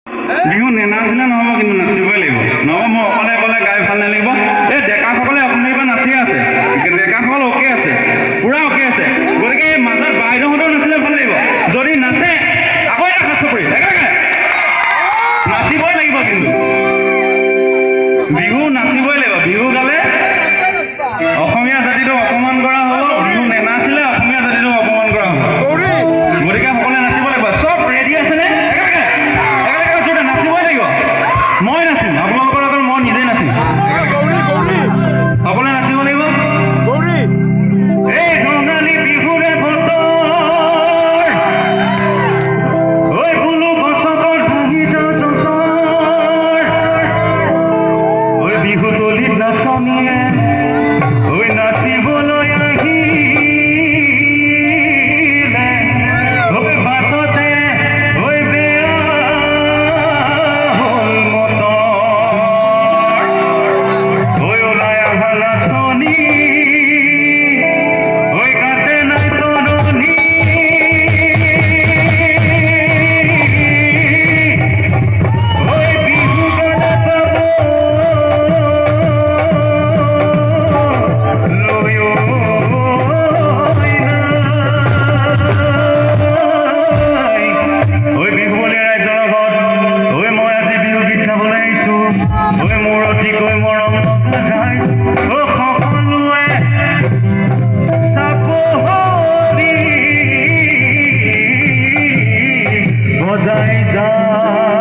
বিহু নেনাচিলে নহ'ব, কিন্তু নাচিবই লাগিব। নহ'ব মই অকলে অকলে গাই ভাল নালাগিব। এই ডেকাসকলে আপুনি এইবাৰ নাচি আছে, ডেকাসকল অ'কে আছে, পূৰা অ'কে আছে। গতিকে এই মাজত বাইদেউহঁতেও নাচিলে ভাল লাগিব। যদি নাচে আকৌ এটা হাত চপৰি একেলগে নাচিবই লাগিব। কিন্তু বিহু নাচিবই লাগিব। বিহু গালে অসমীয়া জাতিটোক অপমান কৰা হ'ব, বিহু নেনাচিলে অসমীয়া জাতিটোক অপমান কৰা হ'ব। গতিকে সকলোৱে নাচিব লাগিব। চব ৰেডি আছেনে? একেলগে একেলগে নাচিবই লাগিব। মই নাচিম, আপোনালোকৰ লগত মই নিজে নাচিম। সকলোৱে নাচিব লাগিব। এই ৰঙালী বিহুৰে বতৰ, ঐ বোলো গছকৰ ভাঙি যাওঁ জতৰ, ঐ বিহু তলিত নাচনীয়ে ঐ নাচিবলৈ আহিলে, ঐ বাটতে ঐ বেয়া হ'ল মতৰ, ঐ ওলাই আহা নাচনী ঐ কাটে নাই তৰণী, ঐ বিহু গালে পাব লৈ ঐ বিহু বুলি ৰাইজৰ লগত ঐ মই আজি বিহু গীত গাবলৈ আহিছোঁ। ঐ মোৰ অতিকৈ মৰম গাইছ ঐ সকলোৱে চাপৰি বজাই যায়।